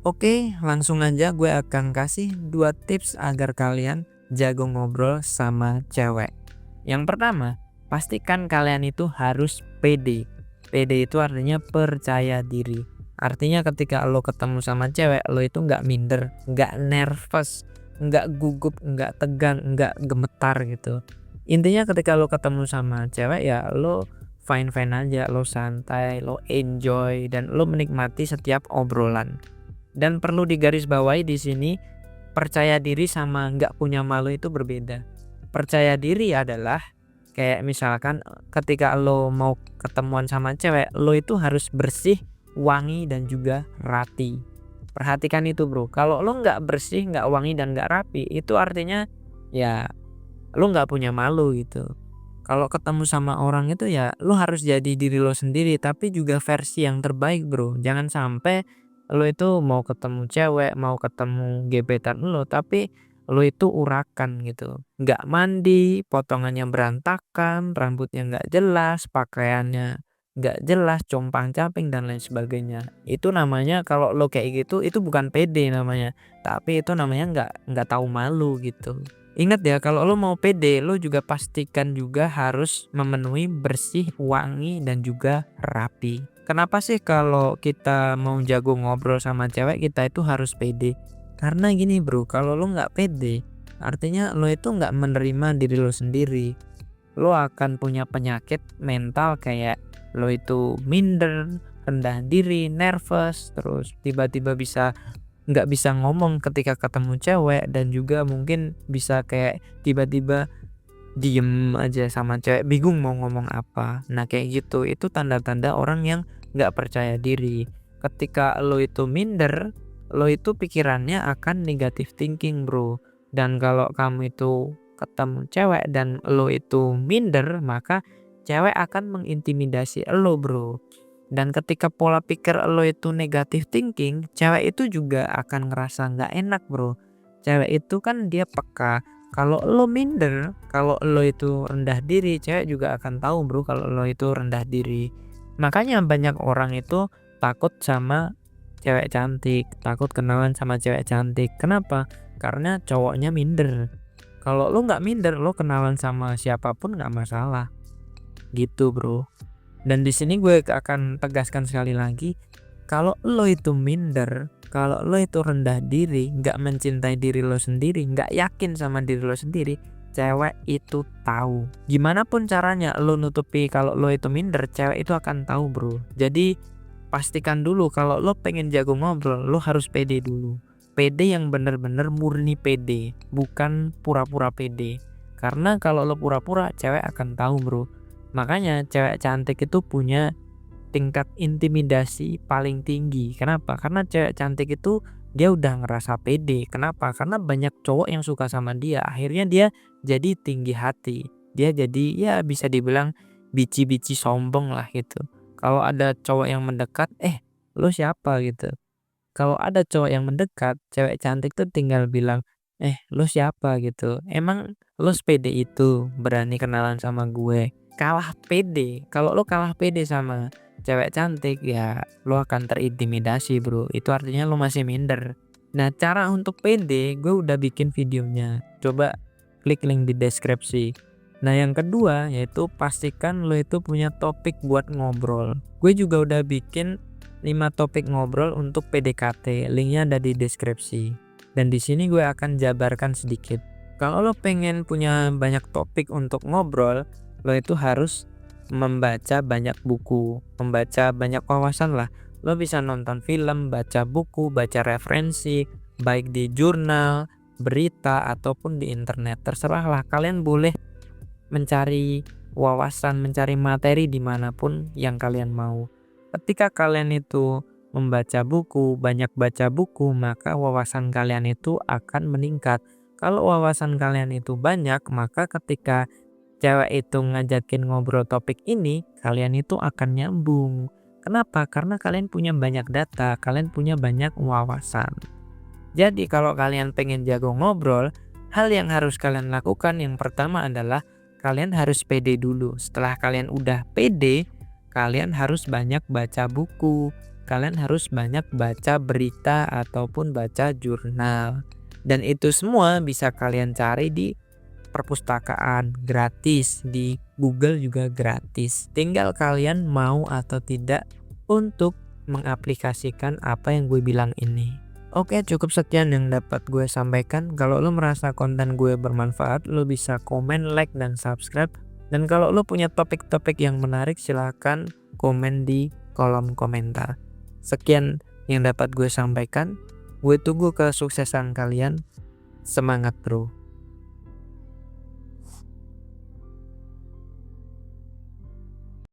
Oke, langsung aja gue akan kasih 2 tips agar kalian jago ngobrol sama cewek. Yang pertama, pastikan kalian itu harus pede. Pede itu artinya percaya diri. Artinya ketika lo ketemu sama cewek, lo itu nggak minder, nggak nervous, nggak gugup, nggak tegang, nggak gemetar gitu. Intinya ketika lo ketemu sama cewek ya lo fine-fine aja, lo santai, lo enjoy, dan lo menikmati setiap obrolan. Dan perlu digarisbawahi di sini, percaya diri sama nggak punya malu itu berbeda. Percaya diri adalah kayak misalkan ketika lo mau ketemuan sama cewek, lo itu harus bersih, wangi, dan juga rapi. Perhatikan itu bro, kalau lo nggak bersih, nggak wangi, dan nggak rapi, itu artinya ya lo nggak punya malu gitu. Kalau ketemu sama orang itu ya lo harus jadi diri lo sendiri, tapi juga versi yang terbaik bro. Jangan sampai lo itu mau ketemu cewek, mau ketemu gebetan lo, tapi lo itu urakan gitu. Nggak mandi, potongannya berantakan, rambutnya nggak jelas, pakaiannya nggak jelas, compang-camping dan lain sebagainya. Itu namanya kalau lo kayak gitu, itu bukan pede namanya, tapi itu namanya nggak tahu malu gitu. Ingat ya, kalau lo mau pede, lo juga pastikan juga harus memenuhi bersih, wangi, dan juga rapi. Kenapa sih kalau kita mau jago ngobrol sama cewek, kita itu harus pede? Karena gini bro, kalau lo nggak pede, artinya lo itu nggak menerima diri lo sendiri. Lo akan punya penyakit mental kayak lo itu minder, rendah diri, nervous, terus tiba-tiba nggak bisa ngomong ketika ketemu cewek, dan juga mungkin bisa kayak tiba-tiba diem aja sama cewek, bingung mau ngomong apa. Nah kayak gitu, itu tanda-tanda orang yang nggak percaya diri. Ketika lo itu minder, lo itu pikirannya akan negative thinking bro. Dan kalau kamu itu ketemu cewek dan lo itu minder, maka cewek akan mengintimidasi lo bro. Dan ketika pola pikir lo itu negative thinking, cewek itu juga akan ngerasa nggak enak bro. Cewek itu kan dia peka. Kalau lo minder, kalau lo itu rendah diri, cewek juga akan tahu bro kalau lo itu rendah diri. Makanya banyak orang itu takut sama cewek cantik, takut kenalan sama cewek cantik. Kenapa? Karena cowoknya minder. Kalau lo nggak minder, lo kenalan sama siapapun nggak masalah. Gitu bro. Dan di sini gue akan tegaskan sekali lagi, kalau lo itu minder, kalau lo itu rendah diri, nggak mencintai diri lo sendiri, nggak yakin sama diri lo sendiri, cewek itu tahu. Gimana pun caranya lo nutupi kalau lo itu minder, cewek itu akan tahu bro. Jadi pastikan dulu kalau lo pengen jago ngobrol, lo harus pede dulu. Pede yang bener-bener murni pede, bukan pura-pura pede. Karena kalau lo pura-pura, cewek akan tahu bro. Makanya cewek cantik itu punya tingkat intimidasi paling tinggi. Kenapa? Karena cewek cantik itu dia udah ngerasa pede. Kenapa? Karena banyak cowok yang suka sama dia. Akhirnya dia jadi tinggi hati. Dia jadi ya bisa dibilang bici-bici sombong lah gitu. Kalau ada cowok yang mendekat, lo siapa gitu. Kalau ada cowok yang mendekat, cewek cantik tuh tinggal bilang, lo siapa gitu. Emang lo sepede itu berani kenalan sama gue? Kalah pede. Kalau lo kalah pede sama cewek cantik, ya lo akan terintimidasi bro. Itu artinya lo masih minder. Nah cara untuk pede, gue udah bikin videonya. Coba klik link di deskripsi. Nah yang kedua yaitu pastikan lo itu punya topik buat ngobrol. Gue juga udah bikin 5 topik ngobrol untuk PDKT, linknya ada di deskripsi. Dan di sini gue akan jabarkan sedikit. Kalau lo pengen punya banyak topik untuk ngobrol, lo itu harus membaca banyak buku, membaca banyak wawasan lah. Lo bisa nonton film, baca buku, baca referensi, baik di jurnal, berita, ataupun di internet. Terserah lah, kalian boleh mencari wawasan, mencari materi dimanapun yang kalian mau. Ketika kalian itu membaca buku, banyak baca buku, maka wawasan kalian itu akan meningkat. Kalau wawasan kalian itu banyak, maka ketika cewek itu ngajakin ngobrol topik ini, kalian itu akan nyambung. Kenapa? Karena kalian punya banyak data, kalian punya banyak wawasan. Jadi kalau kalian pengen jago ngobrol, hal yang harus kalian lakukan yang pertama adalah kalian harus pede dulu. Setelah kalian udah pede, kalian harus banyak baca buku, kalian harus banyak baca berita ataupun baca jurnal. Dan itu semua bisa kalian cari di perpustakaan gratis, di Google juga gratis. Tinggal kalian mau atau tidak untuk mengaplikasikan apa yang gue bilang ini. Oke, cukup sekian yang dapat gue sampaikan. Kalau lo merasa konten gue bermanfaat, lo bisa komen, like, dan subscribe. Dan kalau lo punya topik-topik yang menarik, silahkan komen di kolom komentar. Sekian yang dapat gue sampaikan. Gue tunggu kesuksesan kalian. Semangat bro.